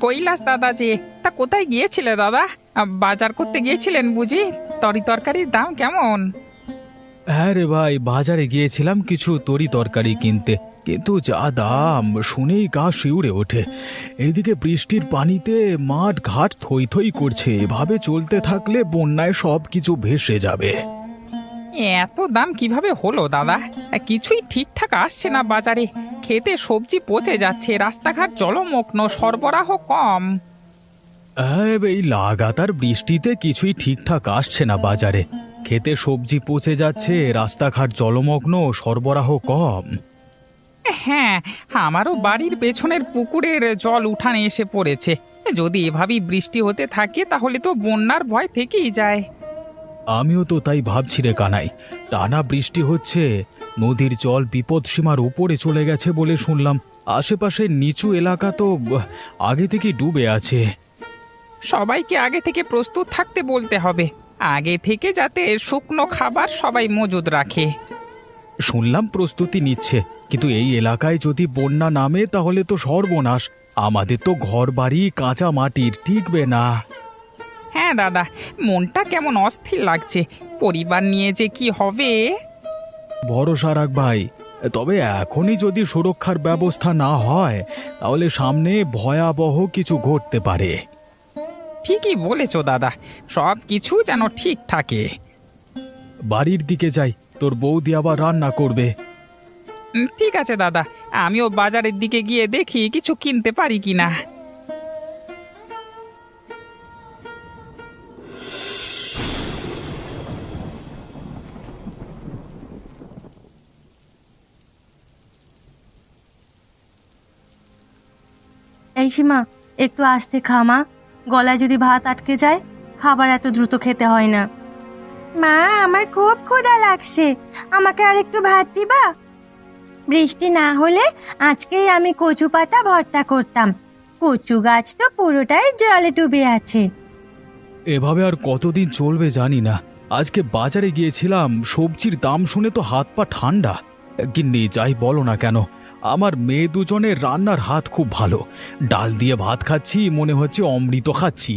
কৈলাস দাদা যে, তা কোথায় গিয়েছিলে দাদা? বাজার করতে গিয়েছিলেন বুঝি? তরকারির দাম কেমন? হ্যাঁ রে ভাই, বাজারে গিয়েছিলাম কিছু তরি তরকারি কিনতে, কিন্তু যা দাম শুনেই গা শিউরে ওঠে। এইদিকে বৃষ্টির পানিতে মাঠ ঘাট থই থই করছে, এভাবে চলতে থাকলে বন্যায় সব কিছু ভেসে যাবে। এত দাম কিভাবে হলো দাদা? কিছুই ঠিকঠাক আসছে না বাজারে। খেতে সবজি পচে যাচ্ছে, রাস্তাঘাট জলমগ্ন, সরবরাহ কম। হ্যাঁ, এই লাগাতার বৃষ্টিতে কিছুই ঠিকঠাক আসছে না বাজারে। খেতে সবজি পচে যাচ্ছে, রাস্তাঘাট জলমগ্ন, সরবরাহ কম। হ্যাঁ, আমারও বাড়ির পেছনের পুকুরের জল উঠানে এসে পড়েছে। যদি এভাবেই বৃষ্টি হতে থাকে তাহলে তো বন্যার ভয় থেকেই যায়। আমিও তো তাই ভাবছি রে কানাই। টানা বৃষ্টি হচ্ছে, নদীর জল বিপদসীমার উপরে চলে গেছে বলে শুনলাম। আশেপাশের নিচু এলাকা তো আগে থেকেই ডুবে আছে। সবাইকে আগে থেকে প্রস্তুত থাকতে বলতে হবে, আগে থেকে যাতে শুকনো খাবার সবাই মজুদ রাখে। শুনলাম প্রস্তুতি নিচ্ছে, কিন্তু এই এলাকায় যদি বন্যা নামে তাহলে তো সর্বনাশ। আমাদের তো ঘরবাড়ি কাঁচা মাটির, টিকবে না। হ্যাঁ দাদা, মনটা কেমন অস্থির লাগছে। পরিবার নিয়ে যে কি হবে। ভরসা রাখ ভাই, তবে এখনই যদি সুরক্ষার ব্যবস্থা না হয় তাহলে সামনে ভয়াবহ কিছু ঘটতে পারে। ঠিকই বলেছো দাদা, সব কিছু যেন ঠিক থাকে। বাড়ির দিকে যাই, তোর বৌদি আবার রান্না করবে। ঠিক আছে দাদা, আমিও বাজারের দিকে গিয়ে দেখি কিছু কিনতে পারি কিনা। এই সীমা, একটু আস্তে খা মা, গলায় যদি ভাত আটকে যায়। খাবার এত দ্রুত খেতে হয় না। মা, আমার খুব ক্ষুধা লাগছে, আমাকে আর একটু ভাত দিবা? বৃষ্টি না হলে আজকেই আমি কচু পাতা ভর্তা করতাম। কচু গাছ তো পুরোটাই জলে ডুবে আছে। এভাবে আর কতদিন চলবে জানি না। আজকে বাজারে গিয়েছিলাম, সবজির দাম শুনে তো হাত পা ঠান্ডা। গিন্নি, যাই বলো না কেন, আমার মেয়ে দুজনের রান্নার হাত খুব ভালো। ডাল দিয়ে ভাত খাচ্ছি, মনে হচ্ছে অমৃত খাচ্ছি।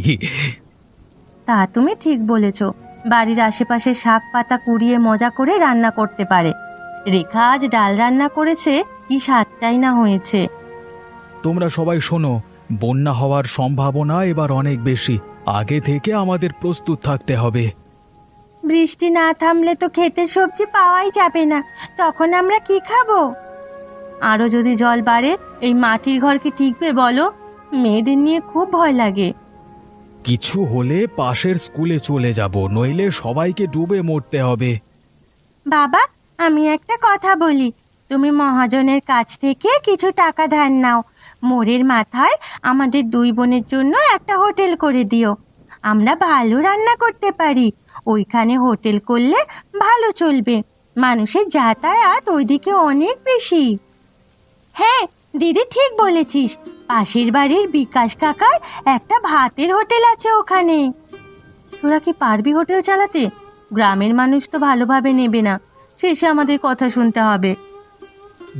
তা তুমি ঠিক বলেছ, বাড়ির আশেপাশে শাক পাতা কুড়িয়ে মজা করে রান্না করতে পারে। রেখা আজ ডাল রান্না করেছে, কি স্বাদটাই না হয়েছে। তোমরা সবাই শোনো, বন্যা হওয়ার সম্ভাবনা এবার অনেক বেশি। আগে থেকে আমাদের প্রস্তুত থাকতে হবে। বৃষ্টি না থামলে তো খেতে সবজি পাওয়াই যাবে না, তখন আমরা কি খাবো? আরো যদি জল বাড়ে, এই মাটির ঘর কি টিকবে বলো? মেয়েদের নিয়ে খুব ভয় লাগে। কিছু হলে পাশের স্কুলে চলে যাব, নইলে সবাইকে ডুবে মরতে হবে। বাবা, আমি একটা কথা বলি, তুমি মহাজনের কাছ থেকে কিছু টাকা ধার নাও। মোড়ের মাথায় আমাদের দুই বোনের জন্য একটা হোটেল করে দিও। আমরা ভালো রান্না করতে পারি, ওইখানে হোটেল করলে ভালো চলবে। মানুষের যাতায়াত ওইদিকে অনেক বেশি। হ্যাঁ দিদি, ঠিক বলেছিস। পাশের বাড়ির বিকাশ কাকার একটা ভাতের হোটেল আছে ওখানে। তোরা কি পারবি হোটেল চালাতে? গ্রামের মানুষ তো ভালোভাবে নেবে না, শেষে আমাদের কথা শুনতে হবে।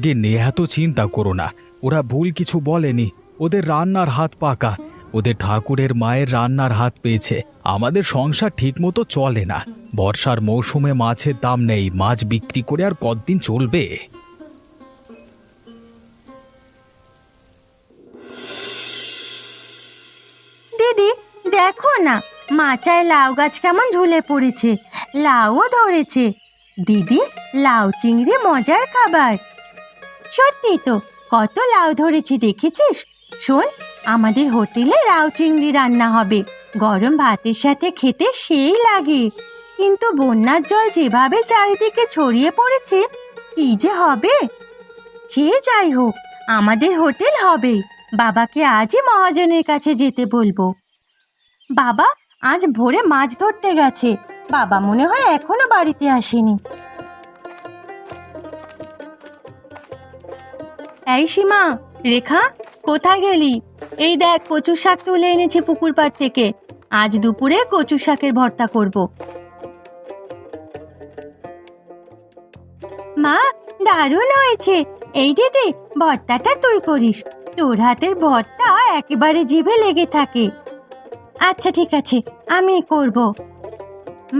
গিন্নি, এত চিন্তা করো না, ওরা ভুল কিছু বলেনি। ওদের রান্নার হাত পাকা, ওদের ঠাকুরের মায়ের রান্নার হাত পেয়েছে। আমাদের সংসার ঠিকমতো চলে না। বর্ষার মৌসুমে মাছের দাম নেই, মাছ বিক্রি করে আর কতদিন চলবে? দিদি দেখো না, মাচায় লাউ গাছ কেমন ঝুলে পড়েছে, লাউও ধরেছে। দিদি, লাউ চিংড়ি মজার খাবার। সত্যি তো, কত লাউ ধরেছে দেখেছিস? শোন, আমাদের হোটেলে লাউ চিংড়ি রান্না হবে, গরম ভাতের সাথে খেতে সেই লাগে। কিন্তু বন্যার জল যেভাবে চারিদিকে ছড়িয়ে পড়েছে, কি যে হবে। সে যাই হোক, আমাদের হোটেল হবেই। বাবাকে আজই মহাজনের কাছে যেতে বলবো। বাবা আজ ভোরে মাছ ধরতে গেছে, বাবা মনে হয় এখনো বাড়িতে আসেনি। এই সীমা, রেখা, কোথায় গেলি? এই দেখ, কচু শাক তুলে এনেছি পুকুর পাড় থেকে। আজ দুপুরে কচু শাকের ভর্তা করব। মা, দারুণ হয়েছে। এই দিদি, ভর্তাটা তুই করিস। তোর হাতের ভর্তা একেবারে জিভে লেগে থাকে। আচ্ছা ঠিক আছে, আমি করব।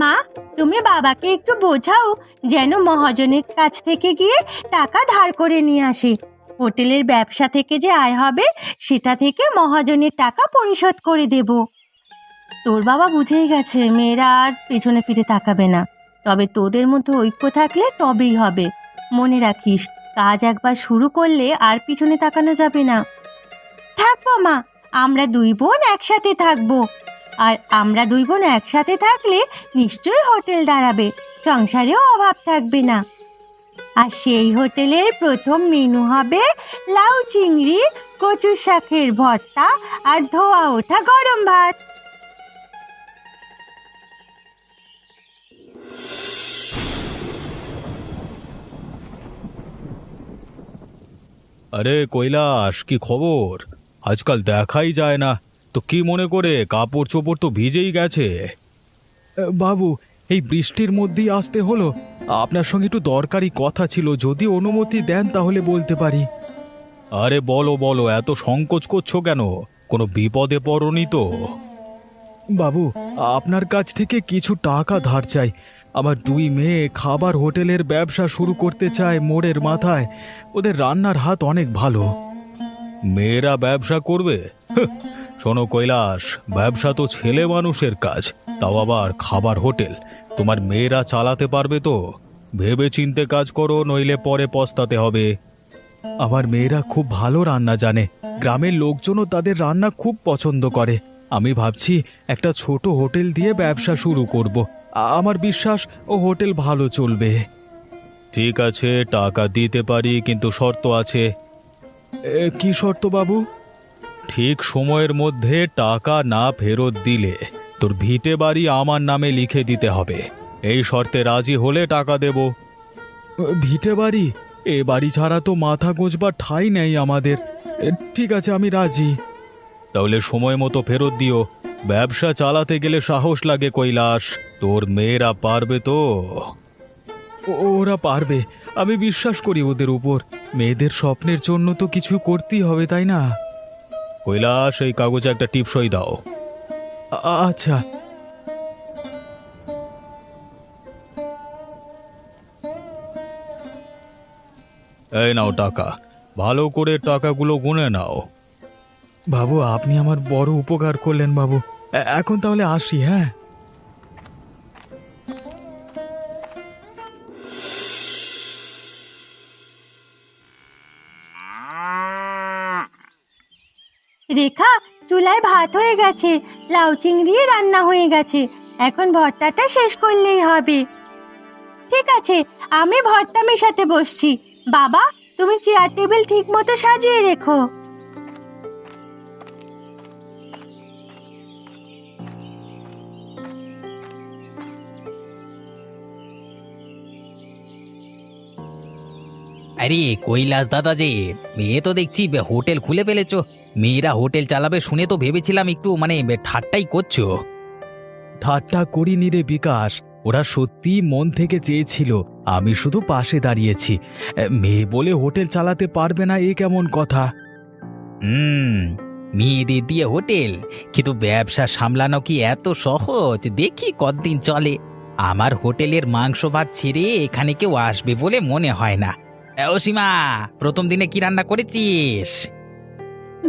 মা, তুমি বাবাকে একটু বোঝাও যেন মহাজনের কাছ থেকে গিয়ে টাকা ধার করে নিয়ে আসে। হোটেলের ব্যবসা থেকে যে আয় হবে সেটা থেকে মহাজনের টাকা পরিশোধ করে দেব। তোর বাবা বুঝেই গেছে মেয়েরা আর পেছনে ফিরে তাকাবে না, তবে তোদের মধ্যে ঐক্য থাকলে তবেই হবে। মনে রাখিস, কাজ একবার শুরু করলে আর পিছনে তাকানো যাবে না। থাকবো মা, আমরা দুই বোন একসাথে থাকবো। আর আমরা দুই বোন একসাথে থাকলে নিশ্চয়ই হোটেল দাঁড়াবে, সংসারেও অভাব থাকবে না। আর সেই হোটেলের প্রথম মেনু হবে লাউ চিংড়ি, কচুর শাকের ভর্তা আর ধোয়া ওঠা গরম ভাত। আরে কৈলাস, কি খবর? আজকাল দেখাই যায় না তো। কি মনে করে? কাপড় চোপড় তো ভিজেই গেছে। বাবু, এই বৃষ্টির মধ্যেই আসতে হলো। আপনার সঙ্গে একটু দরকারি কথা ছিল, যদি অনুমতি দেন তাহলে বলতে পারি। আরে বলো বলো, এত সংকোচ করছো কেন? কোনো বিপদে পড়নি তো? বাবু, আপনার কাছ থেকে কিছু টাকা ধার চাই। আমার দুই মেয়ে খাবার হোটেলের ব্যবসা শুরু করতে চায় মোড়ের মাথায়। ওদের রান্নার হাত অনেক ভালো। মেয়েরা ব্যবসা করবে? হ্যাঁ, শোনো কৈলাস, ব্যবসা তো ছেলে মানুষের কাজ, তাও আবার খাবার হোটেল। তোমার মেয়েরা চালাতে পারবে তো? ভেবে চিন্তে কাজ করো, নইলে পরে পস্তাতে হবে। আমার মেয়েরা খুব ভালো রান্না জানে, গ্রামের লোকজনও তাদের রান্না খুব পছন্দ করে। আমি ভাবছি একটা ছোট হোটেল দিয়ে ব্যবসা শুরু করব। আমার বিশ্বাস ও হোটেল ভালো চলবে। ঠিক আছে, টাকা দিতে পারি, কিন্তু শর্ত আছে। কি শর্ত বাবু? ঠিক সময়ের মধ্যে টাকা না ফেরত দিলে তোর ভিটে বাড়ি আমার নামে লিখে দিতে হবে। এই শর্তে রাজি হলে টাকা দেব। ভিটে বাড়ি? এ বাড়ি ছাড়া তো মাথা গোঁজবার ঠাঁই নেই আমাদের। ঠিক আছে, আমি রাজি। তাহলে সময় মতো ফেরত দিও। ব্যবসা চালাতে গেলে সাহস লাগে কৈলাস। তোর মেয়েরা পারবে তো? ওরা পারবে, আমি বিশ্বাস করি ওদের উপর। মেয়েদের স্বপ্নের জন্য তো কিছু করতেই হবে, তাই না? কৈলাস, এই কাগজে একটা টিপসই দাও। আচ্ছা। এই নাও টাকা, ভালো করে টাকাগুলো গুনে নাও। বাবু, আপনি আমার বড় উপকার করলেন বাবু। এখন তাহলে আসি। হ্যাঁ। রেখা, চুলায় ভাত হয়ে গেছে, লাউ চিংড়ি রান্না হয়ে গেছে, এখন ভর্তাটা শেষ করলেই হবে। ঠিক আছে, আমি ভর্তা মেশাতে বসছি। বাবা, তুমি চেয়ার টেবিল ঠিক মতো সাজিয়ে রেখো। আরে কৈলাস দাদা যে, মেয়ে তো দেখছি হোটেল খুলে ফেলেছো। মেয়েরা হোটেল চালাবে শুনে তো ভেবেছিলাম একটু ঠাট্টাই করছো। ঠাট্টা করিনি রে বিকাশ, ওরা সত্যি মন থেকে চেয়েছিল, আমি শুধু পাশে দাঁড়িয়েছি। মেয়ে বলে হোটেল চালাতে পারবে না, এ কেমন কথা? হুম, মেয়েদের দিয়ে হোটেল, কিন্তু ব্যবসা সামলানো কি এত সহজ? দেখি কতদিন চলে। আমার হোটেলের মাংস ভাত ছেড়ে এখানে কেউ আসবে বলে মনে হয় না। ও সীমা, প্রথম দিনে কি রান্না করেছিস?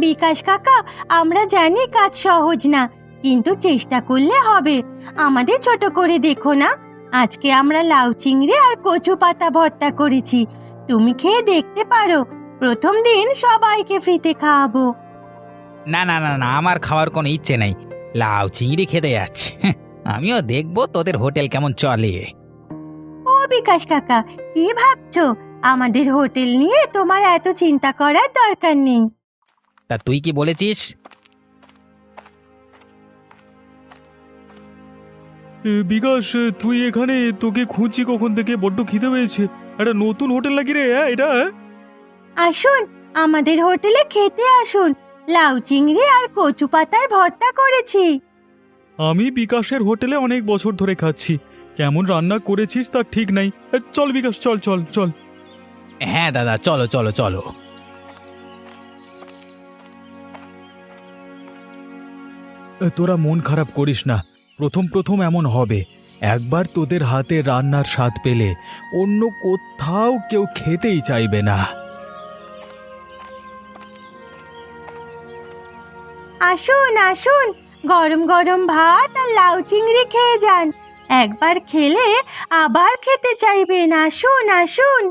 বিকাশ কাকা, আমরা জানি কাজ সহজ না, কিন্তু চেষ্টা করলে হবে। আমাদের ছোট করে দেখো না, আজকে আমরা লাউ চিংড়ি আর কচু পাতা ভর্তা করেছি। তুমি খেয়ে দেখতে পারো, প্রথম দিন সবাইকে ফ্রিতে খাওয়াবো। না না না না, আমার খাওয়ার কোনো ইচ্ছে নেই। লাউ চিংড়ি খেতে যাচ্ছে, আমিও দেখবো তোদের হোটেল কেমন চলে। ও বিকাশ কাকা, কি ভাবছো? আমাদের হোটেল নিয়ে তোমার এত চিন্তা করার দরকার নেই। তা তুই কি বলেছিস? বিকাশ, তুই এখানে? তোকে খুঁজছি কখন থেকে, বড্ড খিদে পেয়েছে। একটা নতুন হোটেল নাকি রে এটা? আসুন, আমাদের হোটেলে খেতে আসুন। লাউ চিংড়ি আর কচু পাতার ভর্তা করেছি। আমি বিকাশের হোটেলে অনেক বছর ধরে খাচ্ছি, কেমন রান্না করেছিস তার ঠিক নাই। চল বিকাশ, চল চল চল। হ্যাঁ দাদা, চলো চলো চলো। তোরা মন খারাপ করিস না, প্রথম প্রথম এমন হবে। একবার তোদের হাতে রান্নার স্বাদ পেলে অন্য কোথাও কেউ খেতেই চাইবে না। আসুন আসুন, গরম গরম ভাত আর লাউ চিংড়ি খেয়ে যান। একবার খেলে আবার খেতে চাইবেন। আসুন আসুন।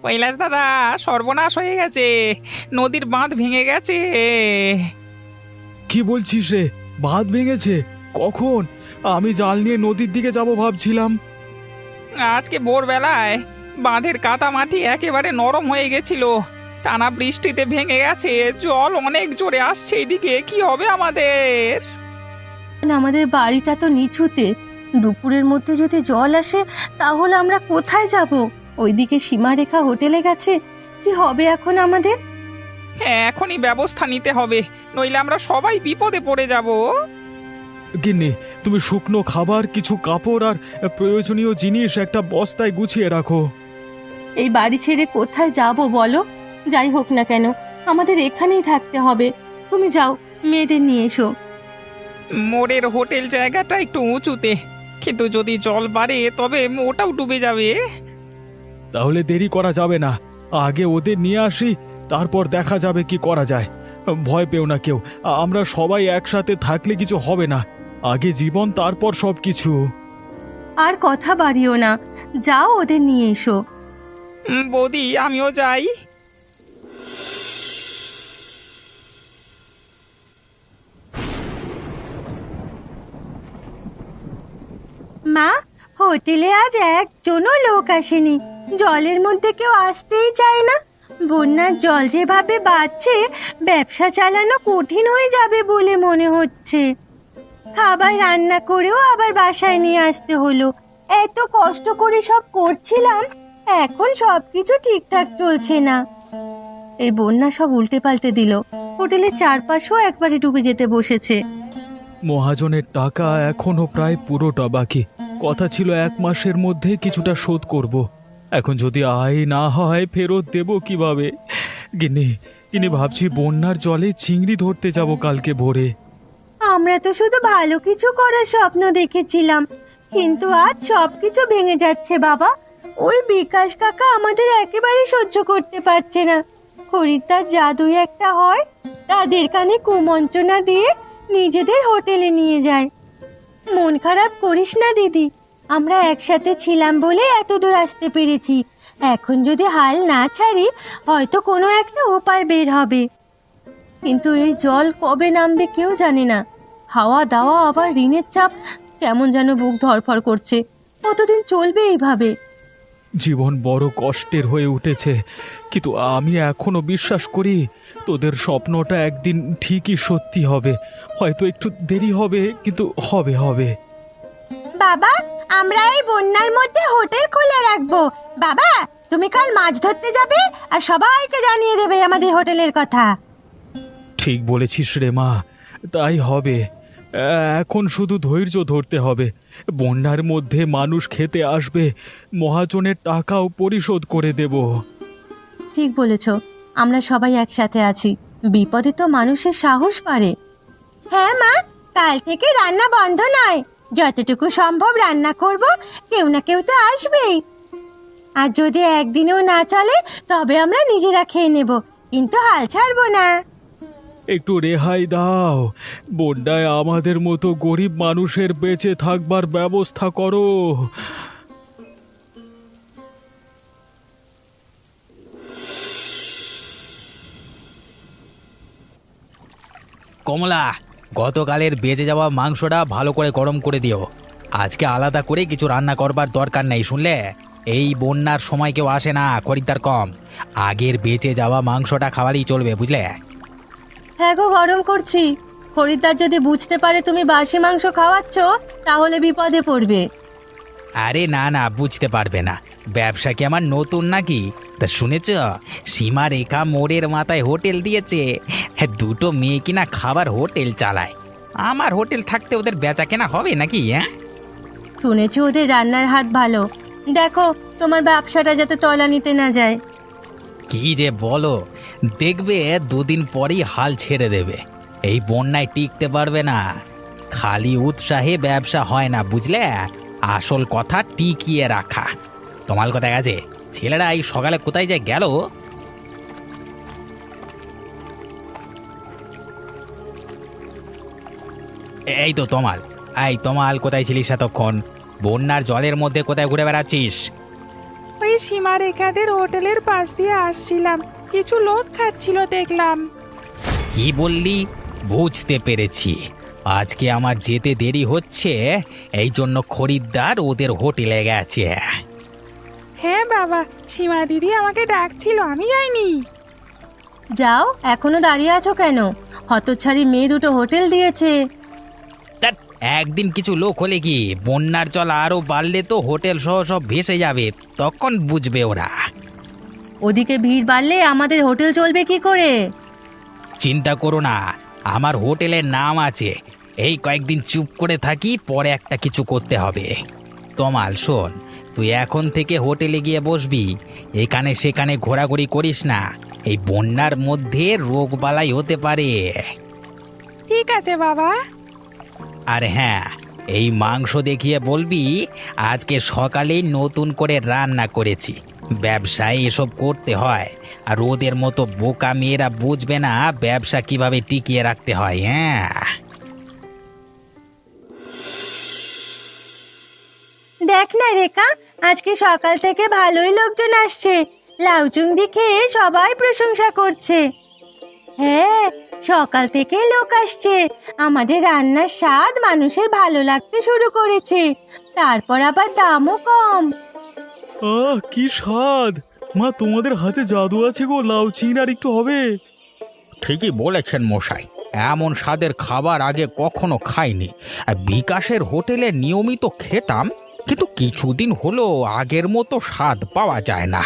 কৈলাস দাদা, সর্বনাশ হয়ে গেছে, নদীর বাঁধ ভেঙে গেছে। কি বলছিস রে? বাঁধ ভেঙেছে? কখন? আমি জাল নিয়ে নদীর দিকে যাব ভাবছিলাম। আজকে ভোরবেলায় বাঁধের কাদা মাটি একেবারে নরম হয়ে গেছিল, টানা বৃষ্টিতে ভেঙে গেছে। জল অনেক জোরে আসছে এইদিকে, কি হবে আমাদের? আমাদের বাড়িটা তো নিচুতে, দুপুরের মধ্যে যদি জল আসে তাহলে আমরা কোথায় যাব? ওইদিকে সীমারেখা হোটেলে গেছে, কি হবে এখন আমাদের? হ্যাঁ, এখনই ব্যবস্থা নিতে হবে, নইলে আমরা সবাই বিপদে পড়ে যাব। গিন্নি, তুমি শুকনো খাবার, কিছু কাপড় আর প্রয়োজনীয় জিনিস একটা বস্তায় গুছিয়ে রাখো। এই বাড়ি ছেড়ে কোথায় যাব বলো? যাই হোক না কেন, আমাদের এখানেই থাকতে হবে। তুমি যাও, মেয়েদের নিয়ে এসো। মোড়ের হোটেল জায়গাটা একটু উঁচুতে, কিন্তু যদি জল বাড়ে তবে ওটাও ডুবে যাবে। তাহলে দেরি করা যাবে না, আগে ওদের নিয়ে আসি, তারপর দেখা যাবে কি করা যায়। ভয় পেও না কেউ, আমরা সবাই একসাথে থাকলে কিছু হবে না। আগে জীবন, তারপর সব কিছু। আর কথা বাড়িও না, যাও ওদের নিয়ে এসো। বৌদি, আমিও যাই। মা, হোটেলে আজ একজনও লোক আসেনি। জলের মধ্যে কেউ আসতেই চায় না। বন্যার জল যেভাবে বাড়ছে, ব্যবসা চালানো কঠিন হয়ে যাবে বলে মনে হচ্ছে। খাবার রান্না করেও আবার বাসায় নিয়ে আসতে হলো। এত কষ্ট করে সব করছিলাম, এখন সবকিছু ঠিকঠাক চলছে না। এই বন্যা সব উল্টে পাল্টে দিল। হোটেলের চারপাশও একবারে ডুবে যেতে বসেছে। মহাজনের টাকা এখনো প্রায় পুরোটা বাকি। কথা ছিল 1 মাসের মধ্যে কিছুটা শোধ করব। এখন যদি আয় না হয়, ফেরত দেব কিভাবে? গিন্নি ভাবছি বন্যার জলে চিংড়ি ধরতে যাব কালকে ভোরে। আমরা তো শুধু ভালো কিছু করার স্বপ্ন দেখেছিলাম, কিন্তু আজ সবকিছু ভেঙে যাচ্ছে বাবা। ওই বিকাশ কাকা আমাদের একেবারে সহ্য করতে পারছে না। খরিদ্দার জাদুই একটা হয়, তাদের কানে কুমন্ত্রণা দিয়ে নিজেদের হোটেলে নিয়ে যায়। মন খারাপ করিস না দিদি, আমরা একসাথে ছিলাম বলে এত দূর আসতে পেরেছি। এখন যদি হাল না ছাড়ি, হয়তো কোনো একটা উপায় বের হবে। কিন্তু এই জল কবে নামবে কেউ জানে না। খাওয়া দাওয়া আবার ঋণের চাপ, কেমন যেন বুক ধড়ফড় করছে। কতদিন চলবে এইভাবে? জীবন বড় কষ্টের হয়ে উঠেছে, কিন্তু আমি এখনো বিশ্বাস করি তোদের স্বপ্নটা একদিন ঠিকই সত্যি হবে। হয়তো একটু দেরি হবে, কিন্তু হবে হবে। বাবা, আমরা এই বন্যার মধ্যে হোটেল খুলে রাখবো। বাবা, তুমি কাল মাছ ধরতে যাবে আর সবাইকে জানিয়ে দেবে আমাদের হোটেলের কথা। ঠিক বলেছিস রে মা, তাই হবে। এখন শুধু ধৈর্য ধরতে হবে। বন্যার মধ্যে মানুষ খেতে আসবে, মহাজনের টাকাও পরিশোধ করে দেব। ঠিক বলেছ, আমরা সবাই একসাথে আছি। বিপদে তো মানুষের সাহস বাড়ে। হ্যাঁ মা, কাল থেকে রান্না বন্ধ নয়। যতটুকু সম্ভব রান্না করব, কেউ না কেউ তো আসবেই। আর যদি একদিনেও না চলে, তবে আমরা নিজেরা খেয়ে নেব, কিন্তু হাল ছাড়বো না। একটু রেহাই দাও, বন্যায় আমাদের মতো গরিব মানুষের বেঁচে থাকবার ব্যবস্থা করো। কমলা, গতকালের বেঁচে যাওয়া মাংসটা ভালো করে গরম করে দিও। আজকে আলাদা করে কিছু রান্না করবার দরকার নেই, শুনলে? এই বন্যার সময় কেউ আসে না, খরিদ্দার কম। আগের বেঁচে যাওয়া মাংসটা খাওয়ালেই চলবে, বুঝলে? হ্যাঁ গো, গরম করছি। খরিদ্দার যদি বুঝতে পারে তুমি বাসি মাংস খাওয়াচ্ছ, তাহলে বিপদে পড়বে। আরে না না, বুঝতে পারবে না। ব্যবসা কি আমার নতুন নাকি? তা শুনেছ, সীমারেখা মোড়ের মাথায় হোটেল দিয়েছে। হ্যাঁ, 2টো মেয়ে কিনা খাবার হোটেল চালায়। আমার হোটেল থাকতে ওদের বেচা কেনা হবে নাকি? হ্যাঁ, শুনেছি ওদের রান্নার হাত ভালো। দেখো তোমার ব্যবসাটা যাতে তলানিতে না যায়। কি যে বলো, দেখবে দুদিন পরেই হাল ছেড়ে দেবে। এই বন্যায় টিকতে পারবে না। খালি উৎসাহে ব্যবসা হয় না, বুঝলে? আসল কথা টিকিয়ে রাখা। তোমার কথা গেছে, ছেলেরা এই সকালে কোথায় যে গেল। এই তো তোমাল, কোথায় ছিলিস এতক্ষণ? বন্যার জলের মধ্যে কোথায় ঘুরে বেড়াচ্ছিস? ওই সীমারেখাদের হোটেলের পাশ দিয়ে আসছিলাম, কিছু লোক খাচ্ছিল দেখলাম। কি বললি? বুঝতে পেরেছি, আজকে আমার যেতে দেরি হচ্ছে, এই জন্য খরিদ্দার ওদের হোটেলে গেছে। হ্যাঁ বাবা, সীমা দিদি আমাকে ডাকছিল, আমি যাইনি। যাও, এখনো দাঁড়িয়ে আছো কেন? হতচ্ছাড়ি মেয়ে দুটো হোটেল দিয়েছে। ধ্যাৎ, একদিন কিছু লোক হলে কি, বন্যার জল আরো বাড়লে তো হোটেল সহ সব ভেসে যাবে, তখন বুঝবে ওরা। ওদিকে ভিড় বাড়লে আমাদের হোটেল চলবে কি করে? চিন্তা করো না, আমার হোটেলের নাম আছে। এই কয়েকদিন চুপ করে থাকি, পরে একটা কিছু করতে হবে। তমাল শোন, তুই এখন থেকে হোটেলে গিয়ে বসবি, এখানে সেখানে ঘোরাঘুরি করিস না। এই বন্যার মধ্যে রোগবালাই হতে পারে। ঠিক আছে বাবা। আর হ্যাঁ, এই মাংস দেখিয়ে বলবি আজকে সকালেই নতুন করে রান্না করেছি। ব্যবসায় এসব করতে হয়, আর ওদের মতো বোকা মেয়েরা বুঝবে না ব্যবসা কিভাবে টিকিয়ে রাখতে হয়। হ্যাঁ, দেখ না রেখা, আজকে সকাল থেকে ভালোই লোকজন আসছে। লাউচুংদি খেয়ে সবাই প্রশংসা করছে। হ্যাঁ, সকাল থেকে লোক আসছে। আমাদের রান্নার স্বাদ মানুষের ভালো লাগতে শুরু করেছে। তারপর আবার দামও কম। কি স্বাদ! মা, তোমাদের হাতে জাদু আছে গো, লাউ চিংড়ি আর একটু হবে। ঠিকই বলেছেন মশাই, এমন স্বাদের খাবার আগে কখনো খাইনি। আর বিকাশের হোটেলে নিয়মিত খেতাম, কিন্তু কিছুদিন হলো আগের মতো স্বাদ পাওয়া যায় না।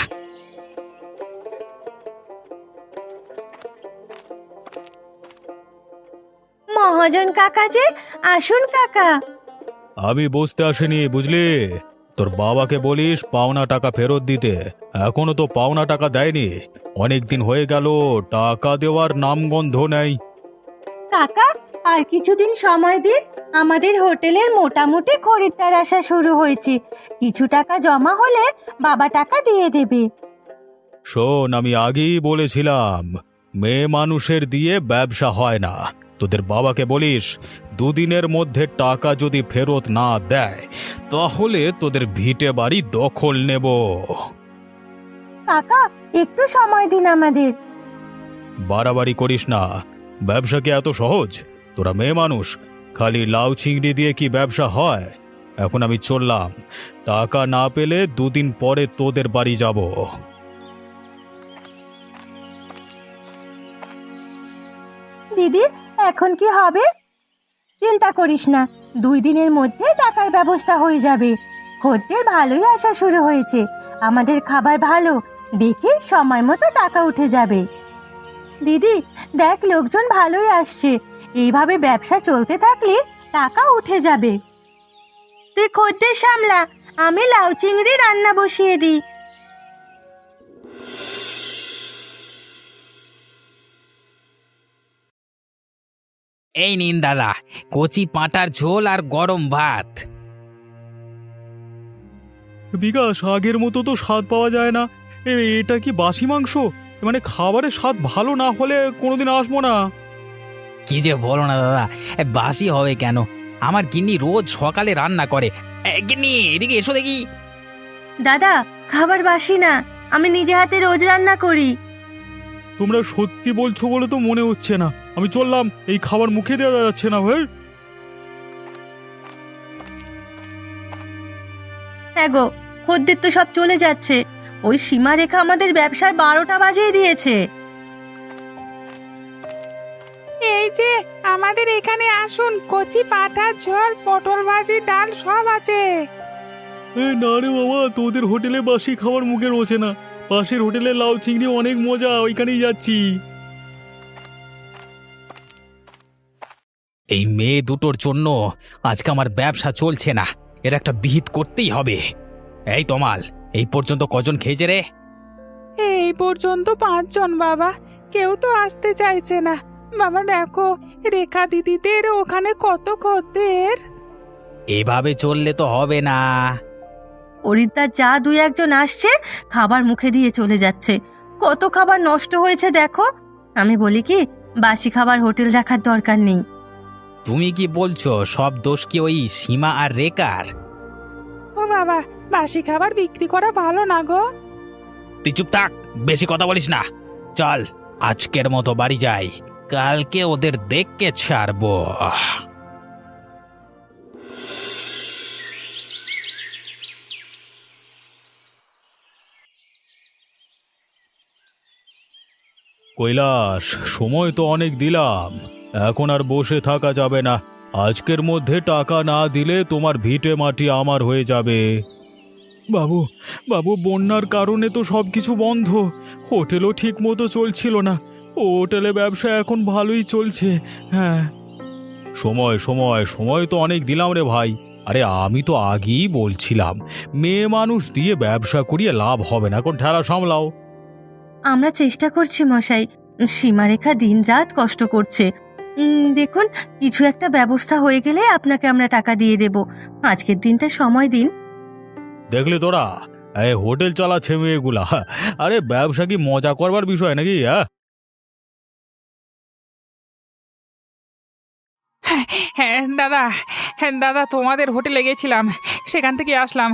মহাজন কাকা যে, আসুন কাকা। আমি বসতে আসিনি, বুঝলি? তোর বাবাকে বলিস পাওনা টাকা ফেরত দিতে। এখনো তো পাওনা টাকা দেয়নি, অনেক দিন হয়ে গেল, টাকা দেওয়ার নামগন্ধ নেই। কাকা, আর কিছুদিন সময় দিন। আমাদের হোটেলের মোটামুটি খরিদ্দার আসা শুরু হয়েছে। কিছু টাকা জমা হলে বাবা টাকা দিয়ে দেবে। শোন, আমি আগেই বলেছিলাম, মেয়ে মানুষের দিয়ে ব্যবসা হয় না। তোদের বাবাকে বলিস দুদিনের মধ্যে টাকা যদি ফেরত না দেয়, তাহলে তোদের ভিটে বাড়ি দখল নেব। কাকা, একটু সময় দিন আমাদের। বাড়াবাড়ি করিস না, ব্যবসা কি এত সহজ? তোরা মেয়ে মানুষ, খালি লাউ চিংড়ি দিয়ে কি ব্যবসা হয়? এখন আমি চললাম, টাকা না পেলে দুদিন পরে তোদের বাড়ি যাব। দিদি, এখন কি হবে? চিন্তা করিস না, 2 দিনের মধ্যে টাকার ব্যবস্থা হয়ে যাবে। খদ্দের ভালোই আসা শুরু হয়েছে। আমাদের খাবার ভালো, দেখে সময় মতো টাকা উঠে যাবে। দিদি দেখ, লোকজন ভালোই আসছে। এইভাবে ব্যবসা চলতে থাকলে টাকা উঠে যাবে। তুই খদ্দের সামলা, আমি লাউ চিংড়ি রান্না বসিয়ে দিই। এই নিন দাদা, কচি পাঁটার ঝোল আর গরম ভাত। বিকাশ, আগের মতো তো স্বাদ পাওয়া যায় না। এটা কি বাসি মাংস? মানে খাবারের স্বাদ ভালো না হলে কোনোদিন আসবো না। কি যে বলো না দাদা, বাসি হবে কেন? আমার গিন্নি রোজ সকালে রান্না করে। গিন্নি, এদিকে এসো দেখি। দাদা, খাবার বাসি না, আমি নিজে হাতে রোজ রান্না করি। তোমরা সত্যি বলছো বলে তো মনে হচ্ছে না। আমি চললাম, এই খাবার মুখে দেওয়া যাচ্ছে না। ভাই, হ্যাঁ গো, খদ্দের তো সব চলে যাচ্ছে। ওই সীমারেখা আমাদের ব্যবসার 12টা বাজিয়ে দিয়েছে। এই যে আমাদের এখানে আসুন, কচি পাঁঠার ঝোল, পটল ভাজি, ডাল সব আছে। না রে বাবা, তোদের হোটেলে বাসি খাবার মুখে রোচে না। পাশের হোটেলে লাউ চিংড়ি অনেক মজা, ওইখানেই যাচ্ছি। এই মেয়ে দুটোর জন্য আজকে আমার ব্যবসা চলছে না, এর একটা বিহিত করতেই হবে। এই তমাল, এই পর্যন্ত কজন খেয়েছে রে? এই পর্যন্ত 5 জন বাবা, কেউ তো আসতে চাইছে না। বাবা দেখো, রেখা দিদিদের ওখানে কত খদ্দের। এভাবে চললে তো হবে না। খরিদ্দার যা 2-1 জন আসছে, খাবার মুখে দিয়ে চলে যাচ্ছে। কত খাবার নষ্ট হয়েছে দেখো। আমি বলি কি, বাসি খাবার হোটেল রাখার দরকার নেই। তুমি কি বলছো সব দোষ কি ওই সীমা আর রেখার? ও বাবা, বাসি খাবার বিক্রি করা ভালো না গো। তুই চুপ থাক, বেশি কথা বলিস না। চল আজকের মতো বাড়ি যাই, কালকে ওদের দেখকে ছাড়বো। কৈলাস, সময় তো অনেক দিলাম, এখন আর বসে থাকা যাবে না। আজকের মধ্যে টাকা না দিলে তোমার ভিটে মাটি আমার হয়ে যাবে। বাবু, বাবু, বন্যার কারণে তো সব কিছু বন্ধ। হোটেলও ঠিক মতো চলছিল না। হোটেলে ব্যবসা এখন ভালোই চলছে। হ্যাঁ, সময় সময় সময় তো অনেক দিলাম রে ভাই। আরে আমি তো আগেই বলছিলাম, মেয়ে মানুষ দিয়ে ব্যবসা করিয়ে লাভ হবে না, এখন ঠেলা সামলাও। আমরা চেষ্টা করছি মশাই। সীমারেখা দিনরাত কষ্ট করছে। দেখুন, কিছু একটা ব্যবস্থা হয়ে গেলে আপনাকে আমরা টাকা দিয়ে দেব। আজকের দিনটা সময় দিন। দেখলি তোরা, এই হোটেল চালাচ্ছে মেয়েগুলা। আরে ব্যবসা কি মজা করবার বিষয় নাকি? হ্যাঁ দাদা, হ্যাঁ দাদা, তোমাদের হোটেলে গেছিলাম, সেখান থেকে আসলাম।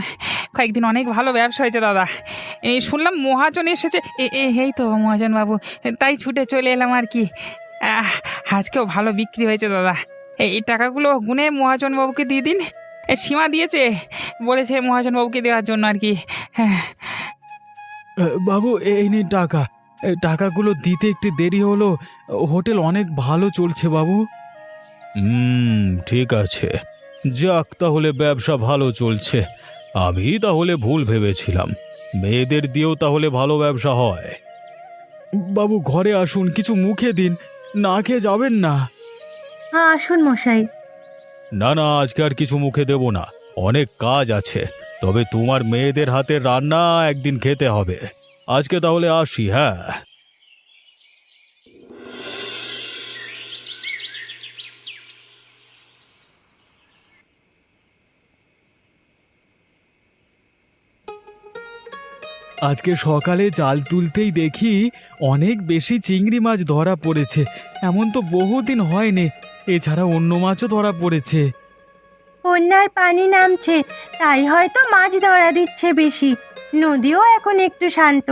কয়েকদিন অনেক ভালো ব্যবসা হয়েছে দাদা। এই শুনলাম মহাজন এসেছে। এই তো মহাজন বাবু, তাই ছুটে চলে এলাম আর কি। আজকেও ভালো বিক্রি হয়েছে দাদা। এই টাকাগুলো গুনে মহাজন বাবুকে দিয়ে দিন। সীমা দিয়েছে, বলেছে মহাজন বাবুকে দেওয়ার জন্য আর কি। হ্যাঁ বাবু, এই নিন টাকা। টাকাগুলো দিতে একটু দেরি হলো, হোটেল অনেক ভালো চলছে বাবু। ঠিক আছে, যাক, তাহলে ব্যবসা ভালো চলছে। আমি তাহলে ভুল ভেবেছিলাম, মেয়েদের দিয়েও তাহলে ভালো ব্যবসা হয়। বাবু ঘরে আসুন, কিছু মুখে দিন, না খেয়ে যাবেন না। হ্যাঁ, আসুন মশাই। না না, আজকে আর কিছু মুখে দেব না, অনেক কাজ আছে। তবে তোমার মেয়েদের হাতের রান্না একদিন খেতে হবে। আজকে তাহলে আসি। হ্যাঁ, আজকে সকালে জাল তুলতেই দেখি অনেক বেশি চিংড়ি মাছ ধরা পড়েছে। এমন তো বহুদিন হয়নি। এছাড়া অন্য মাছও ধরা পড়েছে। বন্যার পানি নামছে, তাই হয়তো মাছ ধরা দিচ্ছে বেশি। নদীও এখন একটু শান্ত।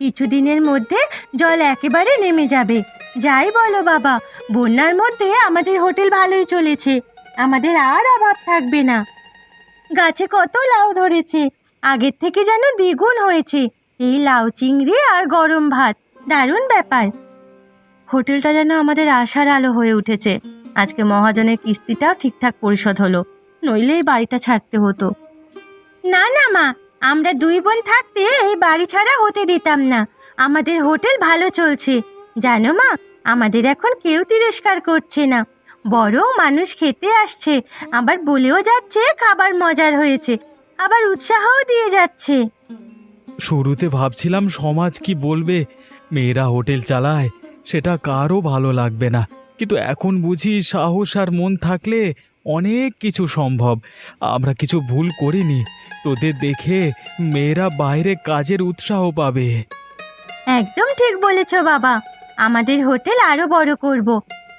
কিছুদিনের মধ্যে জল একেবারে নেমে যাবে। যাই বলো বাবা, বন্যার মধ্যে আমাদের হোটেল ভালোই চলেছে। আমাদের আর অভাব থাকবে না। গাছে কত লাউ ধরেছে, আগের থেকে যেন দ্বিগুণ হয়েছে। এই লাউ চিংড়ি আর গরম ভাত, দারুণ ব্যাপার। হোটেলটা যেন আমাদের আশার আলো হয়ে উঠেছে। আজকে মহাজনের কিস্তিটাও ঠিকঠাক পরিশোধ হলো, নইলে এই বাড়িটা ছাড়তে হতো। না না মা, আমরা 2 বোন থাকতে এই বাড়ি ছাড়া হতে দিতাম না। আমাদের হোটেল ভালো চলছে। জানো মা, আমাদের এখন কেউ তিরস্কার করছে না, বরং মানুষ খেতে আসছে, আবার বলেও যাচ্ছে খাবার মজার হয়েছে, আবার উৎসাহও দিয়ে যাচ্ছে। শুরুতে ভাবছিলাম সমাজ কি বলবে, মেয়েরা হোটেল চালায়, সেটা কারও ভালো লাগবে না। কিন্তু এখন বুঝি সাহস আর মন থাকলে অনেক কিছু সম্ভব। আমরা কিছু ভুল করিনি। তোদের দেখে মেয়েরা বাইরে কাজের উৎসাহ পাবে। একদম ঠিক বলেছ বাবা। আমাদের হোটেল আরো বড় করব,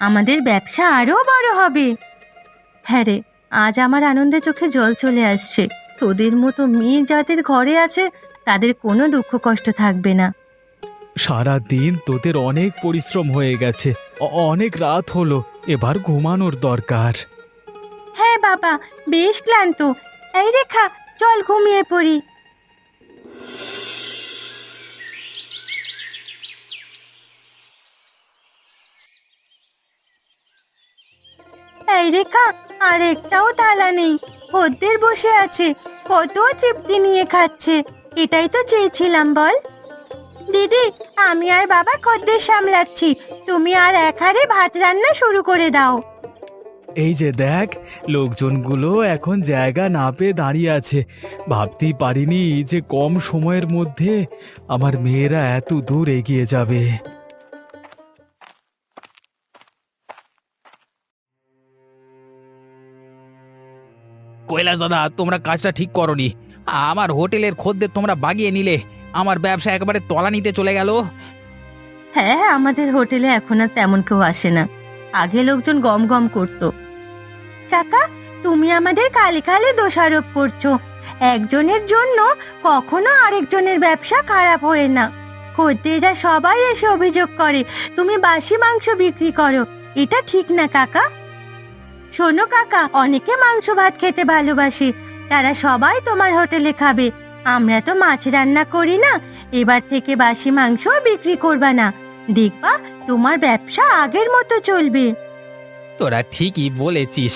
আমাদের ব্যবসা আরো বড় হবে। হ্যাঁ রে, আজ আমার আনন্দে চোখে জল চলে আসছে। তোদের মতো মেয়ে যাদের ঘরে আছে, তাদের কোনো দুঃখ কষ্ট থাকবে না। সারা দিন তোদের অনেক পরিশ্রম হয়ে গেছে, অনেক রাত হলো, এবার ঘুমানোর দরকার। হ্যাঁ বাবা, বেশ ক্লান্ত। এই রেখা, চল ঘুমিয়ে পড়ি। এই রেখা, আর একটাও তালা নেই। খদ্দের বসে আছে, কত তৃপ্তি নিয়ে খাচ্ছে। এটাই তো চেয়েছিলাম, বল। দিদি, আমি আর বাবা খদ্দের সামলাচ্ছি, তুমি আর এক হাঁড়ি ভাত রান্না শুরু করে দাও। এই যে দেখ, লোকজনগুলো এখন জায়গা না পেয়ে দাঁড়িয়ে আছে। ভাবতেই পারিনি যে কম সময়ের মধ্যে আমার মেয়েরা এত দূর এগিয়ে যাবে। কৈলাস দাদা, তোমরা কাজটা ঠিক করনি। আমার হোটেলের খদ্দের তোমরা বাগিয়ে নিলে, আমার ব্যবসা একেবারে তলানিতে চলে গেল। হ্যাঁ, আমাদের হোটেলে এখন আর তেমন কেউ আসে না। আগে লোকজন গম গম করতো। কাকা, তুমি আমাদের কালে কালে দোষারোপ করছো। একজনের জন্য কখনো আরেকজনের ব্যবসা খারাপ হয় না। খদ্দেররা সবাই এসে অভিযোগ করে তুমি বাসি মাংস বিক্রি করো। এটা ঠিক না কাকা। শোনো কাকা, অনেকে মাংস ভাত খেতে ভালোবাসে, তারা সবাই তোমার হোটেলে খাবে। আমরা তো মাছ রান্না করি না। এবার থেকে বাসি মাংস বিক্রি করবা না, দেখবা তোমার ব্যবসা আগের মতো চলবে। তোরা ঠিকই বলেছিস,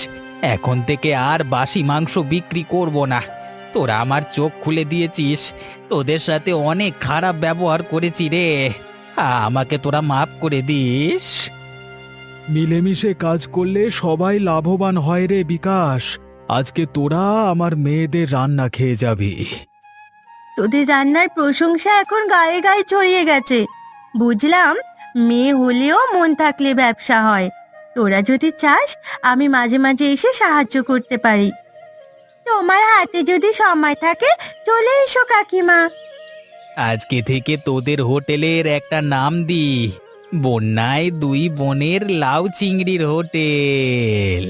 এখন থেকে আর বাসি মাংস বিক্রি করব না। তোরা আমার চোখ খুলে দিয়েছিস, তোদের সাথে অনেক খারাপ ব্যবহার করেছি রে। আমাকে তোরা মাফ করে দিস। মিলেমিশে কাজ করলে সবাই লাভবান হয় রে বিকাশ। আজকে তোরা আমার মেয়েদের রান্না খেয়ে যাবি। তোদের রান্নার প্রশংসা এখন গায়ে গায়ে ছড়িয়ে গেছে। বুঝলাম, মেয়ে হলেও মন থাকলে ব্যবসা হয়। তোরা যদি চাস, আমি মাঝে মাঝে এসে সাহায্য করতে পারি। তোমার হাতে যদি সময় থাকে চলে এসো কাকিমা। আজকে থেকে তোদের হোটেলের একটা নাম দি, বন্যায় দুই বোনের লাউ চিংড়ির হোটেল।